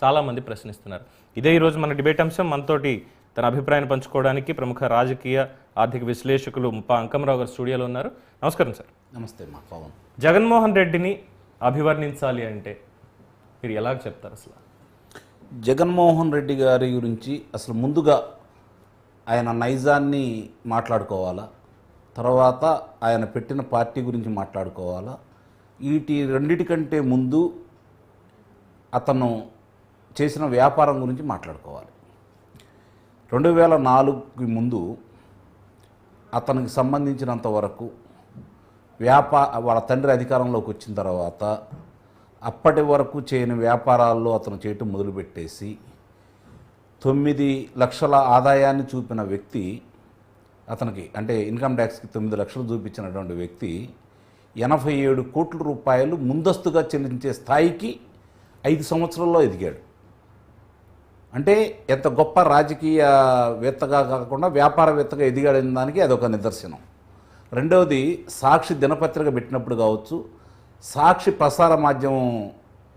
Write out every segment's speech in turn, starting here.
చాలామంది ప్రశ్నిస్తున్నారు. ఇదే ఈరోజు మన డిబేట్ అంశం. మనతోటి తన అభిప్రాయాన్ని పంచుకోవడానికి ప్రముఖ రాజకీయ ఆర్థిక విశ్లేషకులు ముప్పా అంకమరావు గారు స్టూడియోలో ఉన్నారు. నమస్కారం సార్. నమస్తే మా పవన్. జగన్మోహన్ రెడ్డిని అభివర్ణించాలి అంటే మీరు ఎలాగ చెప్తారు? అసలు జగన్మోహన్ రెడ్డి గారి గురించి అసలు ముందుగా ఆయన నైజాన్ని మాట్లాడుకోవాలా, తర్వాత ఆయన పెట్టిన పార్టీ గురించి మాట్లాడుకోవాలా, వీటి రెండిటికంటే ముందు అతను చేసిన వ్యాపారం గురించి మాట్లాడుకోవాలి. 2004కి ముందు అతనికి సంబంధించినంత వరకు వాళ్ళ తండ్రి అధికారంలోకి వచ్చిన తర్వాత అప్పటి వరకు చేయని వ్యాపారాల్లో అతను చేయటం మొదలుపెట్టేసి 9 లక్షల ఆదాయాన్ని చూపిన వ్యక్తి అతనికి, అంటే ఇన్కమ్ ట్యాక్స్కి 9 లక్షలు చూపించినటువంటి వ్యక్తి 87 కోట్ల రూపాయలు ముందస్తుగా చెల్లించే స్థాయికి 5 సంవత్సరాల్లో ఎదిగాడు. అంటే ఎంత గొప్ప రాజకీయవేత్తగా కాకుండా వ్యాపారవేత్తగా ఎదిగాడని దానికి అదొక నిదర్శనం. రెండవది, సాక్షి దినపత్రిక పెట్టినప్పుడు కావచ్చు, సాక్షి ప్రసార మాధ్యమం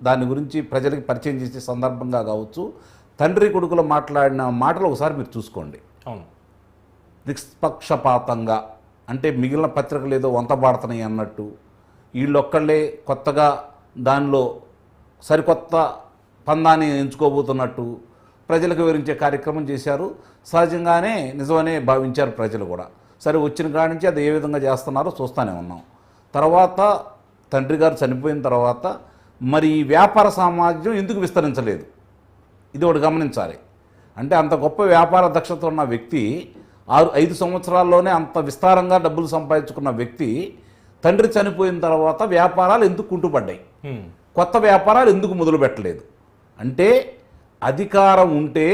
దాని గురించి ప్రజలకు పరిచయం చేసే సందర్భంగా కావచ్చు, తండ్రి కొడుకులు మాట్లాడిన మాటలు ఒకసారి మీరు చూసుకోండి. అవును, నిష్పక్షపాతంగా, అంటే మిగిలిన పత్రికలు ఏదో వంతబాడుతున్నాయి అన్నట్టు, వీళ్ళొక్కళ్ళే కొత్తగా దానిలో సరికొత్త పందాన్ని ఎంచుకోబోతున్నట్టు ప్రజలకు వివరించే కార్యక్రమం చేశారు. సహజంగానే నిజమనే భావించారు ప్రజలు కూడా. సరే, వచ్చిన కాడి నుంచి అది ఏ విధంగా చేస్తున్నారో చూస్తూనే ఉన్నాం. తర్వాత తండ్రి గారు చనిపోయిన తర్వాత మరి ఈ వ్యాపార సామ్రాజ్యం ఎందుకు విస్తరించలేదు, ఇది ఒకటి గమనించాలి. అంటే అంత గొప్ప వ్యాపార దక్షత ఉన్న వ్యక్తి 5 సంవత్సరాల్లోనే అంత విస్తారంగా డబ్బులు సంపాదించుకున్న వ్యక్తి తండ్రి చనిపోయిన తర్వాత వ్యాపారాలు ఎందుకు కుంటుపడ్డాయి, కొత్త వ్యాపారాలు ఎందుకు మొదలు పెట్టలేదు? అంటే అధికారం ఉంటే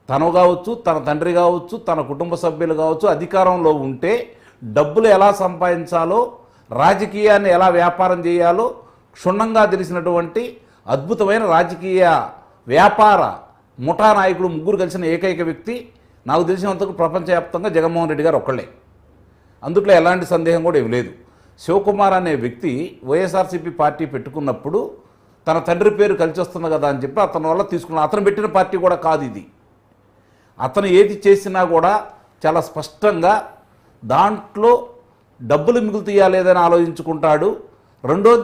తను కావచ్చు, తన తండ్రి కావచ్చు, తన కుటుంబ సభ్యులు కావచ్చు, అధికారంలో ఉంటే డబ్బులు ఎలా సంపాదించాలో, రాజకీయాన్ని ఎలా వ్యాపారం చేయాలో క్షుణ్ణంగా తెలిసినటువంటి అద్భుతమైన రాజకీయ వ్యాపార ముఠా నాయకుడు 3 కలిసిన ఏకైక వ్యక్తి నాకు తెలిసినంతకు ప్రపంచవ్యాప్తంగా జగన్మోహన్ రెడ్డి గారు ఒక్కళ్ళే. అందుట్లో ఎలాంటి సందేహం కూడా ఏమి లేదు. శివకుమార్ అనే వ్యక్తి వైఎస్ఆర్సీపీ పార్టీ పెట్టుకున్నప్పుడు తన తండ్రి పేరు కలిసి వస్తుంది కదా అని చెప్పి అతని వల్ల తీసుకున్న, అతను పెట్టిన పార్టీ కూడా కాదు ఇది. అతను ఏది చేసినా కూడా చాలా స్పష్టంగా దాంట్లో డబ్బులు మిగులుతాయా లేదని ఆలోచించుకుంటాడు. రెండోది,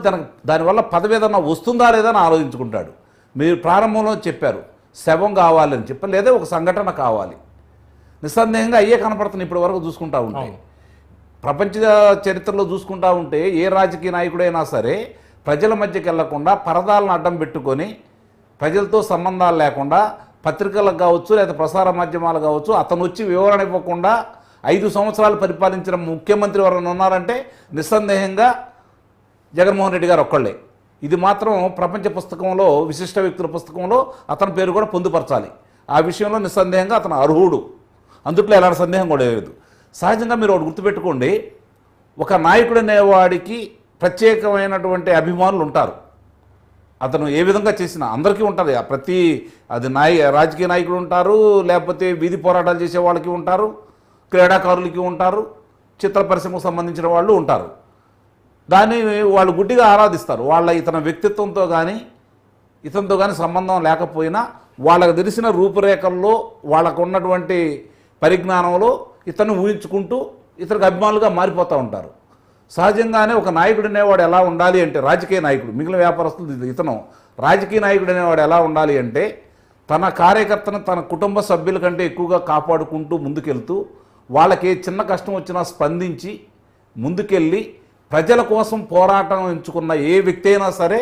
దానివల్ల పదవి ఏదన్నా వస్తుందా లేదని ఆలోచించుకుంటాడు. మీరు ప్రారంభంలో చెప్పారు శవం కావాలని చెప్పి, లేదా ఒక సంఘటన కావాలి. నిస్సందేహంగా అయ్యే కనపడుతుంది ఇప్పటి వరకు చూసుకుంటా ఉంటే. ప్రపంచ చరిత్రలో చూసుకుంటా ఉంటే ఏ రాజకీయ నాయకుడైనా సరే ప్రజల మధ్యకి వెళ్లకుండా పరదాలను అడ్డం పెట్టుకొని ప్రజలతో సంబంధాలు లేకుండా పత్రికలకు కావచ్చు లేదా ప్రసార మాధ్యమాలు కావచ్చు అతను వచ్చి వివరణ ఇవ్వకుండా 5 సంవత్సరాలు పరిపాలించిన ముఖ్యమంత్రి ఎవరైనా ఉన్నారంటే నిస్సందేహంగా జగన్మోహన్ రెడ్డి గారు ఒక్కళ్ళే. ఇది మాత్రం ప్రపంచ పుస్తకంలో, విశిష్ట వ్యక్తుల పుస్తకంలో అతని పేరు కూడా పొందుపరచాలి. ఆ విషయంలో నిస్సందేహంగా అతను అర్హుడు, అందుట్లో ఎలాంటి సందేహం కూడా లేదు. సహజంగా మీరు ఒకటి గుర్తుపెట్టుకోండి, ఒక నాయకుడు అనేవాడికి ప్రత్యేకమైనటువంటి అభిమానులు ఉంటారు. అతను ఏ విధంగా చేసినా అందరికీ ఉంటుంది. అది రాజకీయ నాయకులు ఉంటారు, లేకపోతే వీధి పోరాటాలు చేసే వాళ్ళకి ఉంటారు, క్రీడాకారులకి ఉంటారు, చిత్ర పరిశ్రమకు సంబంధించిన వాళ్ళు ఉంటారు. దాన్ని వాళ్ళు గుడ్డిగా ఆరాధిస్తారు. ఇతని వ్యక్తిత్వంతో కానీ ఇతనితో కానీ సంబంధం లేకపోయినా వాళ్ళకు తెలిసిన రూపురేఖల్లో, వాళ్ళకు ఉన్నటువంటి పరిజ్ఞానంలో ఇతను ఊహించుకుంటూ ఇతనికి అభిమానులుగా మారిపోతూ ఉంటారు. సహజంగానే ఒక నాయకుడు అనేవాడు ఎలా ఉండాలి అంటే, రాజకీయ నాయకుడు, మిగిలిన వ్యాపారస్తులు ఇతను రాజకీయ నాయకుడు అనేవాడు ఎలా ఉండాలి అంటే, తన కార్యకర్తను తన కుటుంబ సభ్యుల కంటే ఎక్కువగా కాపాడుకుంటూ ముందుకెళ్తూ, వాళ్ళకి చిన్న కష్టం వచ్చినా స్పందించి ముందుకెళ్ళి ప్రజల కోసం పోరాటం ఎంచుకున్న ఏ వ్యక్తి అయినా సరే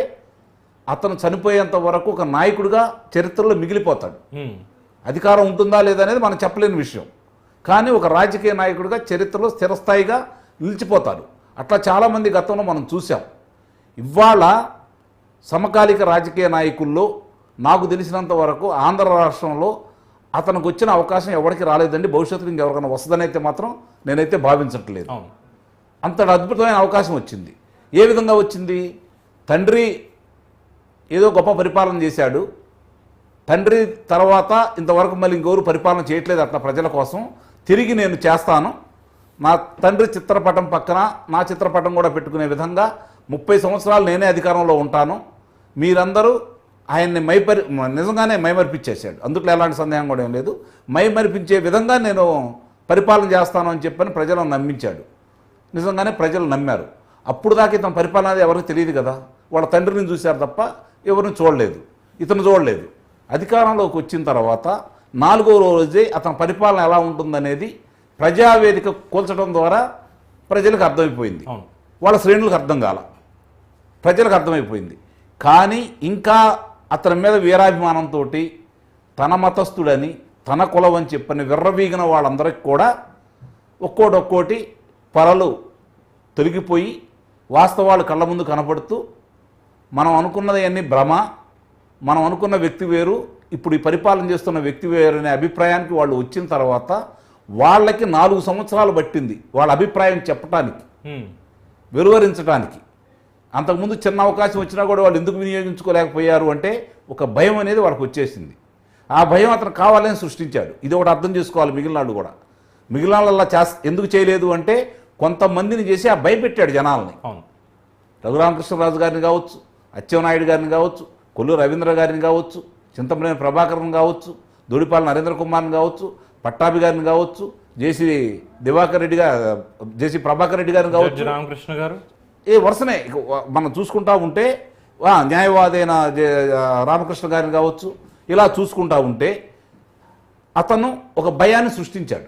అతను చనిపోయేంత వరకు ఒక నాయకుడిగా చరిత్రలో మిగిలిపోతాడు. అధికారం ఉంటుందా లేదా అనేది మనం చెప్పలేని విషయం, కానీ ఒక రాజకీయ నాయకుడిగా చరిత్రలో స్థిరస్థాయిగా నిలిచిపోతాడు. అట్లా చాలామంది గతంలో మనం చూసాం. ఇవాళ సమకాలిక రాజకీయ నాయకుల్లో నాకు తెలిసినంత వరకు ఆంధ్ర రాష్ట్రంలో అతనికి వచ్చిన అవకాశం ఎవరికి రాలేదండి. భవిష్యత్తులో ఇంకెవరికైనా వస్తుందని అయితే మాత్రం నేనైతే భావించట్లేదు. అంతటి అద్భుతమైన అవకాశం వచ్చింది. ఏ విధంగా వచ్చింది? తండ్రి ఏదో గొప్ప పరిపాలన చేశాడు, తండ్రి తర్వాత ఇంతవరకు మళ్ళీ ఇంకెవరు పరిపాలన చేయట్లేదు అట్లా ప్రజల కోసం, తిరిగి నేను చేస్తాను, నా తండ్రి చిత్రపటం పక్కన నా చిత్రపటం కూడా పెట్టుకునే విధంగా 30 సంవత్సరాలు నేనే అధికారంలో ఉంటాను, మీరందరూ ఆయన్ని నిజంగానే మైమరిపించేశాడు. అందుట్లో ఎలాంటి సందేహం కూడా ఏం లేదు. మైమరిపించే విధంగా నేను పరిపాలన చేస్తాను అని చెప్పని ప్రజలను నమ్మించాడు. నిజంగానే ప్రజలు నమ్మారు. అప్పుడు దాకా ఇతను పరిపాలన అనేది ఎవరికి తెలియదు కదా. వాళ్ళ తండ్రిని చూశారు తప్ప ఎవరిని చూడలేదు, ఇతను చూడలేదు. అధికారంలోకి వచ్చిన తర్వాత 4వ రోజే అతని పరిపాలన ఎలా ఉంటుందనేది ప్రజావేదిక కూల్చడం ద్వారా ప్రజలకు అర్థమైపోయింది. వాళ్ళ శ్రేణులకు అర్థం కాల, ప్రజలకు అర్థమైపోయింది. కానీ ఇంకా అతని మీద వీరాభిమానంతో తన మతస్థుడని తన కులం అని చెప్పని విర్రవీగిన వాళ్ళందరికీ కూడా ఒక్కోటి పొరలు తొలగిపోయి వాస్తవాలు కళ్ళ ముందు కనపడుతూ మనం అనుకున్నది అన్ని భ్రమ, మనం అనుకున్న వ్యక్తి వేరు, ఇప్పుడు ఈ పరిపాలన చేస్తున్న వ్యక్తి వేరు అనే అభిప్రాయానికి వాళ్ళు వచ్చిన తర్వాత వాళ్ళకి 4 సంవత్సరాలు పట్టింది వాళ్ళ అభిప్రాయం చెప్పటానికి, వెలువరించడానికి. అంతకుముందు చిన్న అవకాశం వచ్చినా కూడా వాళ్ళు ఎందుకు వినియోగించుకోలేకపోయారు అంటే ఒక భయం అనేది వాళ్ళకి వచ్చేసింది. ఆ భయం అతను కావాలని సృష్టించాడు. ఇది ఒకటి అర్థం చేసుకోవాలి. మిగిలిన వాళ్ళు కూడా మిగిలిన వాళ్ళ ఎందుకు చేయలేదు అంటే కొంతమందిని చేసి ఆ భయపెట్టాడు జనాల్ని. రఘురామకృష్ణరాజు గారిని కావచ్చు, అచ్చెన్నాయుడు గారిని కావచ్చు, కొల్లు రవీంద్ర గారిని కావచ్చు, చింతమనేని ప్రభాకరన్ కావచ్చు, దూడిపాల నరేంద్ర కుమార్ని కావచ్చు, పట్టాభి గారిని కావచ్చు, జేసీ ప్రభాకర్ రెడ్డి గారిని కావచ్చు, రామకృష్ణ గారు, ఏ వరుసనే మనం చూసుకుంటా ఉంటే న్యాయవాదైన రామకృష్ణ గారిని కావచ్చు, ఇలా చూసుకుంటా ఉంటే అతను ఒక భయాన్ని సృష్టించాడు.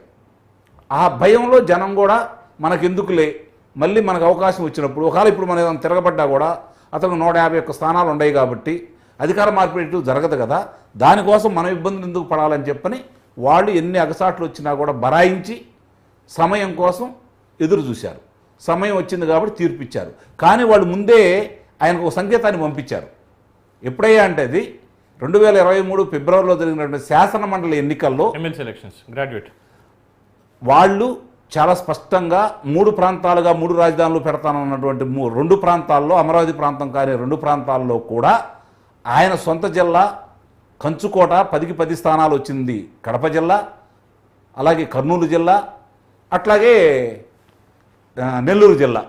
ఆ భయంలో జనం కూడా మనకెందుకులే, మళ్ళీ మనకు అవకాశం వచ్చినప్పుడు ఒకవేళ ఇప్పుడు మనం ఏదైనా తిరగబడ్డా కూడా అతను 151 స్థానాలు ఉన్నాయి కాబట్టి అధికార మార్పిడి జరగదు కదా, దానికోసం మనం ఇబ్బందులు ఎందుకు పడాలని చెప్పని వాళ్ళు ఎన్ని అగసాట్లు వచ్చినా కూడా బరాయించి సమయం కోసం ఎదురు చూశారు. సమయం వచ్చింది కాబట్టి తీర్పు ఇచ్చారు. కానీ వాళ్ళు ముందే ఆయనకు ఒక సంకేతాన్ని పంపించారు. ఎప్పుడయ్యా అంటే అది 2023 ఫిబ్రవరిలో జరిగినటువంటి శాసన మండలి ఎన్నికల్లో ఎమ్మెల్సీ ఎలక్షన్స్ గ్రాడ్యుయేట్ వాళ్ళు చాలా స్పష్టంగా 3 ప్రాంతాలుగా 3 రాజధానులు పెడతానన్నటువంటి 2 ప్రాంతాల్లో, అమరావతి ప్రాంతం కానీ 2 ప్రాంతాల్లో కూడా ఆయన సొంత జిల్లా కంచుకోట 10కి 10 స్థానాలు వచ్చింది కడప జిల్లా, అలాగే కర్నూలు జిల్లా, అట్లాగే నెల్లూరు జిల్లా.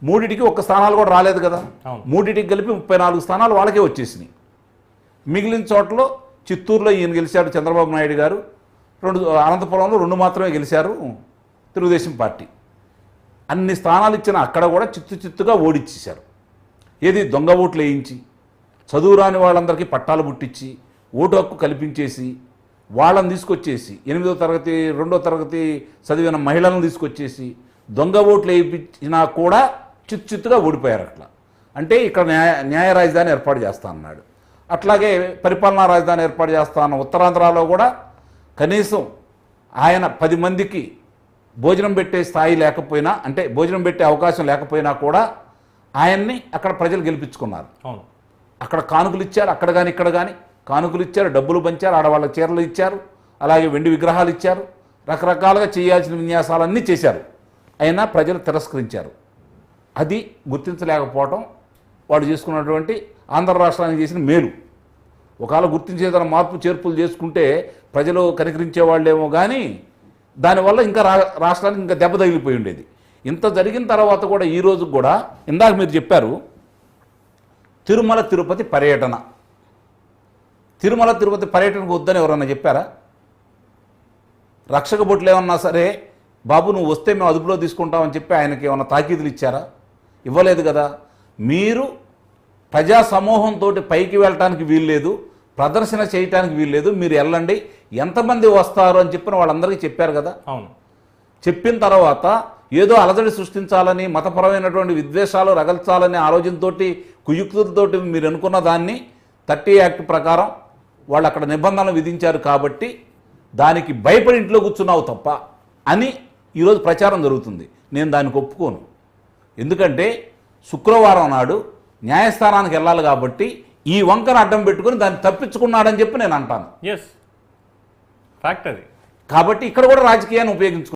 3టికి 1 స్థానాలు కూడా రాలేదు కదా. 3టికి కలిపి 34 స్థానాలు వాళ్ళకే వచ్చేసినాయి. మిగిలిన చోట్ల చిత్తూరులో ఈయన గెలిచాడు చంద్రబాబు నాయుడు గారు, అనంతపురంలో 2 మాత్రమే గెలిచారు తెలుగుదేశం పార్టీ. అన్ని స్థానాలు ఇచ్చిన అక్కడ కూడా చిత్తుగా ఓడిచ్చేశారు. ఏది దొంగ ఓట్లు వేయించి, చదువురాని వాళ్ళందరికీ పట్టాలు పుట్టించి, ఓటు హక్కు కల్పించేసి, వాళ్ళని తీసుకొచ్చేసి 8వ తరగతి 2వ తరగతి చదివిన మహిళలను తీసుకొచ్చేసి దొంగ ఓట్లు వేయించినా కూడా చిత్తుగా ఓడిపోయారు. అట్లా అంటే ఇక్కడ న్యాయ రాజధాని ఏర్పాటు చేస్తా అన్నాడు. అట్లాగే పరిపాలనా రాజధాని ఏర్పాటు చేస్తా అన్న ఉత్తరాంధ్రలో కూడా కనీసం ఆయన 10 మందికి భోజనం పెట్టే స్థాయి లేకపోయినా, అంటే భోజనం పెట్టే అవకాశం లేకపోయినా కూడా ఆయన్ని అక్కడ ప్రజలు గెలిపించుకున్నారు. అక్కడ కానుకలు ఇచ్చారు, అక్కడ కానీ ఇక్కడ కానీ కానుకలు ఇచ్చారు, డబ్బులు పంచారు, ఆడవాళ్ళ చీరలు ఇచ్చారు, అలాగే వెండి విగ్రహాలు ఇచ్చారు, రకరకాలుగా చేయాల్సిన విన్యాసాలన్నీ చేశారు. అయినా ప్రజలు తిరస్కరించారు. అది గుర్తించలేకపోవటం వాడు చేసుకున్నటువంటి ఆంధ్ర రాష్ట్రానికి చేసిన మేలు. ఒకవేళ గుర్తించేదన్న మార్పు చేర్పులు చేసుకుంటే ప్రజలు కనికరించేవాళ్ళేమో కానీ దానివల్ల ఇంకా రాష్ట్రానికి ఇంకా దెబ్బ తగిలిపోయి ఉండేది. ఇంత జరిగిన తర్వాత కూడా ఈ రోజు కూడా ఇందాక మీరు చెప్పారు తిరుమల తిరుపతి పర్యటన. తిరుమల తిరుపతి పర్యటనకు వద్దని ఎవరన్నా చెప్పారా? రక్షక బొట్లు ఏమన్నా సరే బాబు నువ్వు వస్తే మేము అదుపులో తీసుకుంటామని చెప్పి ఆయనకి ఏమన్నా తాకీదులు ఇచ్చారా? ఇవ్వలేదు కదా. మీరు ప్రజా సమూహంతో పైకి వెళ్ళటానికి వీల్లేదు, ప్రదర్శన చేయటానికి వీల్లేదు, మీరు వెళ్ళండి, ఎంతమంది వస్తారు అని చెప్పిన వాళ్ళందరికీ చెప్పారు కదా. అవును, చెప్పిన తర్వాత ఏదో అలజడి సృష్టించాలని, మతపరమైనటువంటి విద్వేషాలు రగల్చాలనే ఆలోచనతోటి కుయుక్తులతోటి మీరు అనుకున్న దాన్ని 30 యాక్ట్ ప్రకారం వాళ్ళు అక్కడ నిబంధనలు విధించారు కాబట్టి దానికి భయపడి ఇంట్లో కూర్చున్నావు తప్ప అని ఈరోజు ప్రచారం జరుగుతుంది. నేను దానికి ఒప్పుకోను. ఎందుకంటే శుక్రవారం నాడు న్యాయస్థానానికి వెళ్ళాలి కాబట్టి ఈ వంకను అడ్డం పెట్టుకుని దాన్ని తప్పించుకున్నాడని చెప్పి నేను అంటాను. ఫ్యాక్ట్ అది. కాబట్టి ఇక్కడ కూడా రాజకీయాన్ని ఉపయోగించుకున్నాను.